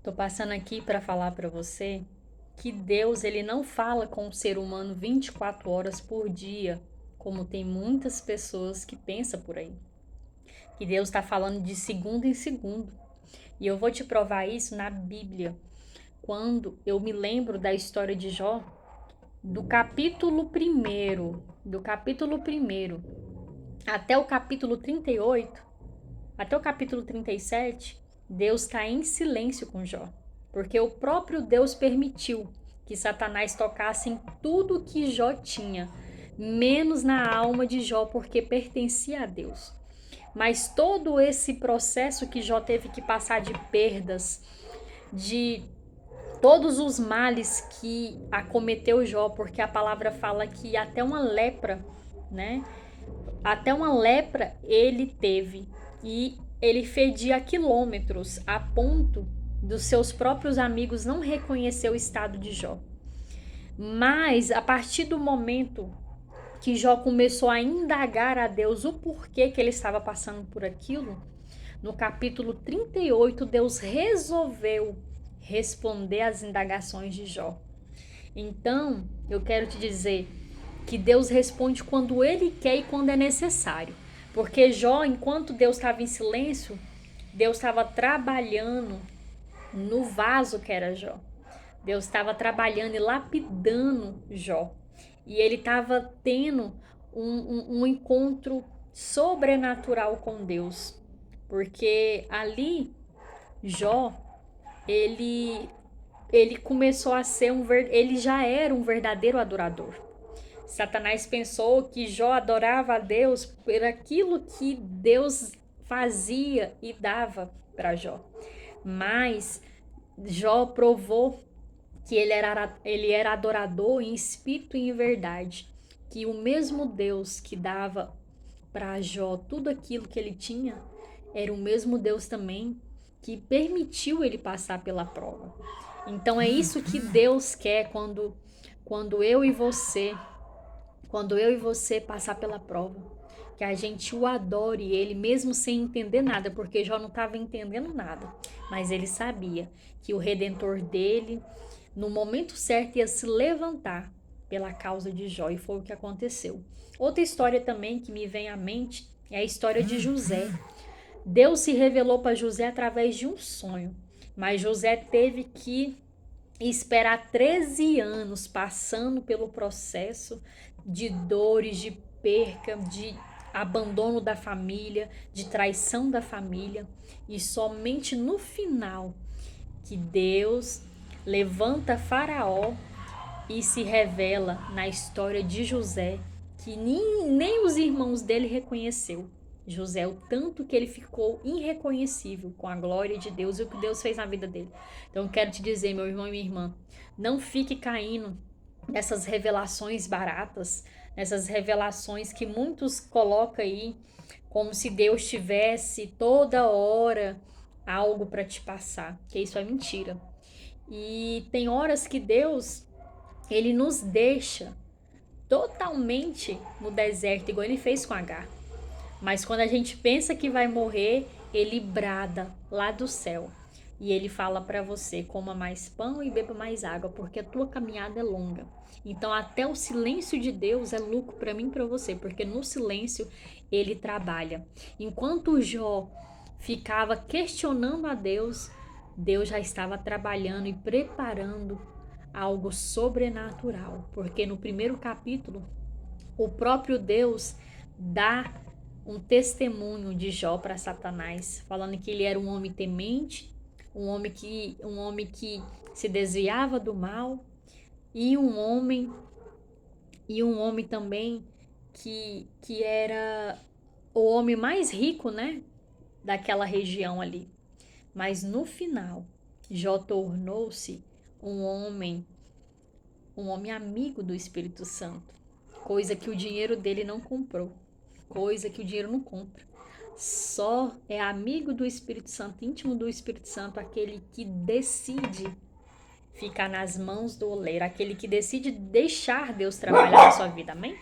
Tô passando aqui para falar para você que Deus, ele não fala com o ser humano 24 horas por dia, como tem muitas pessoas que pensam por aí. Que Deus está falando de segundo em segundo. E eu vou te provar isso na Bíblia. Quando eu me lembro da história de Jó, do capítulo 1 até o capítulo 38, até o capítulo 37, Deus está em silêncio com Jó, porque o próprio Deus permitiu que Satanás tocasse em tudo que Jó tinha, menos na alma de Jó, porque pertencia a Deus. Mas todo esse processo que Jó teve que passar de perdas, de todos os males que acometeu Jó, porque a palavra fala que até uma lepra, né? Até uma lepra ele teve, e ele fedia quilômetros a ponto dos seus próprios amigos não reconhecer o estado de Jó. Mas a partir do momento que Jó começou a indagar a Deus o porquê que ele estava passando por aquilo, no capítulo 38 Deus resolveu responder às indagações de Jó. Então, eu quero te dizer que Deus responde quando Ele quer e quando é necessário. Porque Jó, enquanto Deus estava em silêncio, Deus estava trabalhando no vaso que era Jó. Deus estava trabalhando e lapidando Jó. E ele estava tendo um encontro sobrenatural com Deus. Porque ali, Jó, ele, ele começou a ser ele já era um verdadeiro adorador. Satanás pensou que Jó adorava a Deus por aquilo que Deus fazia e dava para Jó. Mas Jó provou que ele era adorador em espírito e em verdade. Que o mesmo Deus que dava para Jó tudo aquilo que ele tinha, era o mesmo Deus também que permitiu ele passar pela prova. Então é isso que Deus quer quando eu e você quando eu e você passar pela prova, que a gente o adore ele mesmo sem entender nada, porque Jó não estava entendendo nada, mas ele sabia que o Redentor dele, no momento certo, ia se levantar pela causa de Jó, e foi o que aconteceu. Outra história também que me vem à mente é a história de José. Deus se revelou para José através de um sonho, mas José teve que esperar 13 anos passando pelo processo de dores, de perca, de abandono da família, de traição da família, e somente no final que Deus levanta Faraó e se revela na história de José, que nem os irmãos dele reconheceu. José, o tanto que ele ficou irreconhecível com a glória de Deus e o que Deus fez na vida dele. Então, quero te dizer, meu irmão e minha irmã, não fique caindo nessas revelações baratas, nessas revelações que muitos colocam aí, como se Deus tivesse toda hora algo para te passar, que isso é mentira. E tem horas que Deus, ele nos deixa totalmente no deserto, igual ele fez com Agar. Mas quando a gente pensa que vai morrer, ele brada lá do céu. E ele fala para você: coma mais pão e beba mais água, porque a tua caminhada é longa. Então, até o silêncio de Deus é lucro para mim e para você, porque no silêncio ele trabalha. Enquanto Jó ficava questionando a Deus, Deus já estava trabalhando e preparando algo sobrenatural. Porque no primeiro capítulo, o próprio Deus dá um testemunho de Jó para Satanás, falando que ele era um homem temente, um homem que se desviava do mal, e um homem também que era o homem mais rico, né, daquela região ali. Mas no final, Jó tornou-se um homem, um homem amigo do Espírito Santo, coisa que o dinheiro dele não comprou, coisa que o dinheiro não compra. Só é amigo do Espírito Santo, íntimo do Espírito Santo, aquele que decide ficar nas mãos do oleiro, aquele que decide deixar Deus trabalhar na sua vida, amém?